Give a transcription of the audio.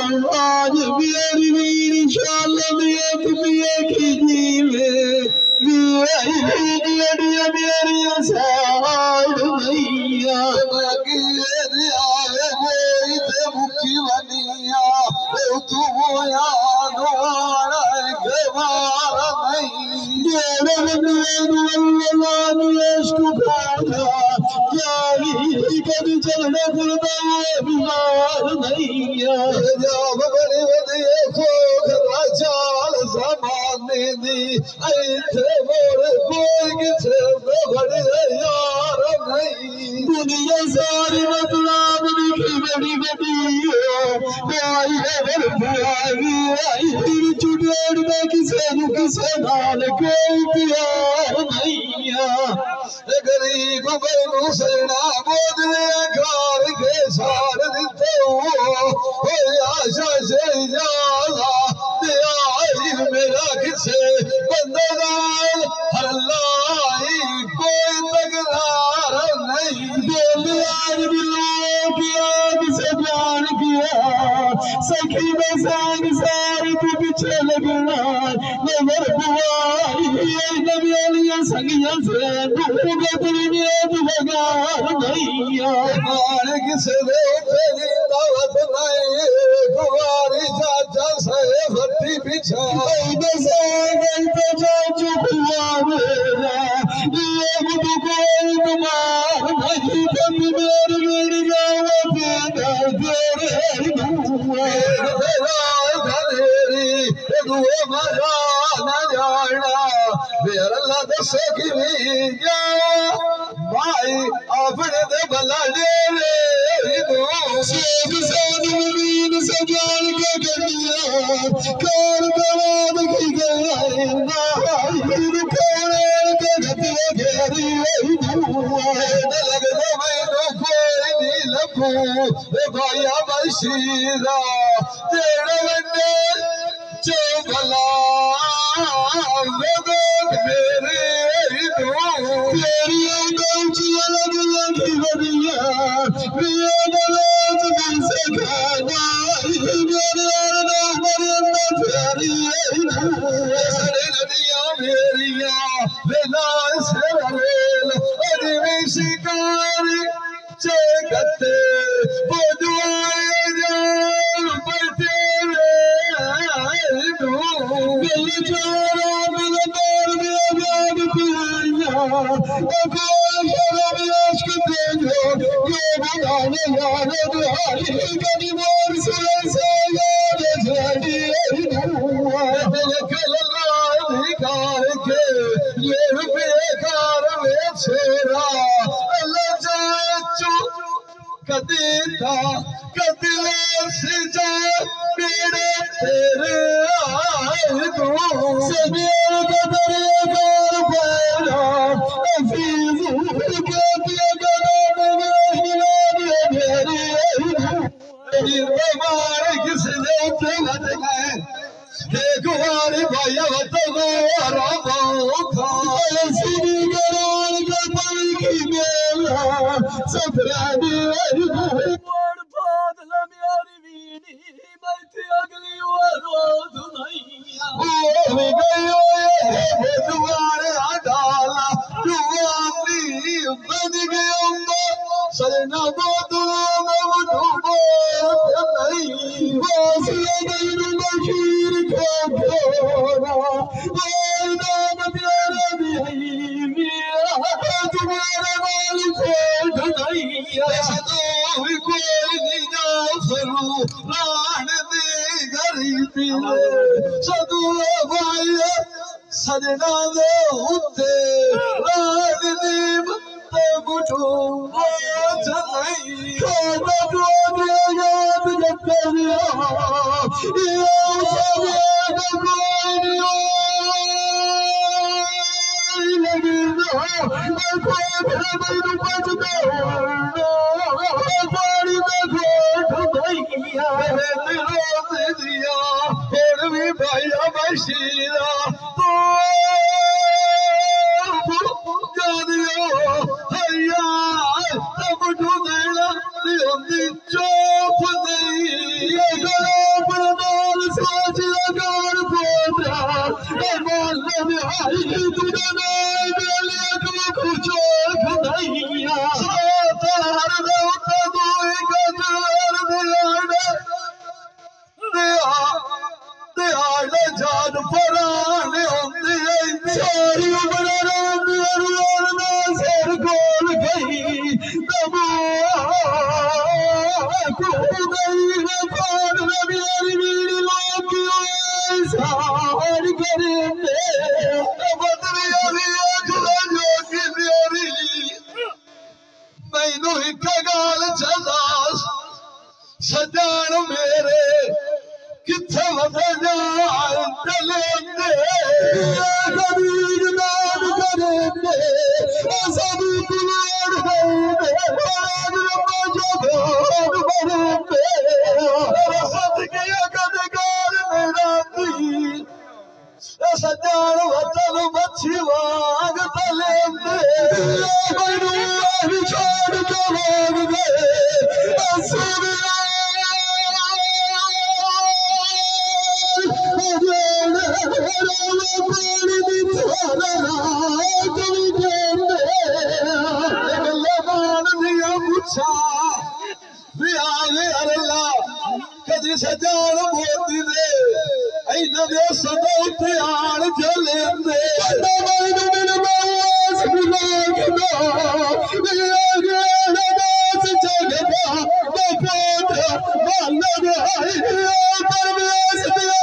आज मेरी मेरी शाल में तुम्हें की जीवे मेरी मेरी साल मैया लगी आए ते मुखी बनिया तू याद के मार नहीं कभी चलना फिरना बीमार नहीं जब बड़े देखो चाल जमाने दी ऐसे मोर कोई किसे बड़े यार नहीं दुनिया सारी बदनाम लिखी बड़ी बड़ी चुड़ेड़ में किसे नाल कोई प्यार नहीं गरीब बैनू सजना बोध घर के सार दिते आशा से जाला मेरा किसे बंदगाल हल्लाई कोई तकरार नहीं बोलियार बिलो किया किसे जान किया सखी में सांग सारी तू पीछे लगना नजर बुआई नबियालिया संगिया से डूबे दुनिया दुबगार नहीं मान किसे दे तेरी दावत नहीं कुवारी चाचा से भट्टी पीछा बसे गई तो जा चुका मेरा ये बुदु कोई कुमार नहीं तुम मेरी मेरी जावा तेरा दुआ मरा न जाना मेरा अल्लाह दसे की जा भाई अपने दे भला डेरे शेख सानू मीन सजान के गलिया कार दवाद की गया ना कोने के घटिया घेरी लग दो मैनू कोई नहीं लभू भाईया बशीरा तेरे बंदे जो भला मेरे तेरी अलग लगी बनिया से खाना मेरी नदिया मेरिया बिना सरेल अजमी शिकारी चेकते बुझवाए जान बैठे बिल चोरा बिल दौर में जान पिया कभी मोर से धिकार के ये बेकार में छेरा कदी था कदिले से जा पीड़े तेरे आए दो सबेर कदर पैरा अफीज के दिया किसने लग गए एक बार भैया तो सजना दे उत्ते राजदीप ते बुझो नहीं खाना जो याद जकरिया ये सबे कोई नहीं लगी ना कोई नहीं बचता पानी में घोट भैया दिया फिर भी भैया बशीरा चौप नहीं भाई तुझे मेले को खुचोर खुदाइया तार दे उते दुई कजर दियाड़े जान पराने होंदी सारी उम्र रोन ना सिर गोल गई दबो को गई रे पान मेरी बीड़ी लोकी सार करे बदरिया दी अखला जोगी मेरी मैनू एक गाल चलास सजान मेरे किथे वदे चलेंदे कबीर नाम करेंदे सब कुलाड़ गए राज रब्बा जो बरेंदे सदके कदगार मेरा दी सजान वतन मच्छी वाग तलेंदे मैनू छोड़ के भाग गए कदी सजान मोती दे इन्हां दे सदा उत्ते आण चलेंदे मेरे बास बुला के ना बास जगदा बात माल आई परवेश दिया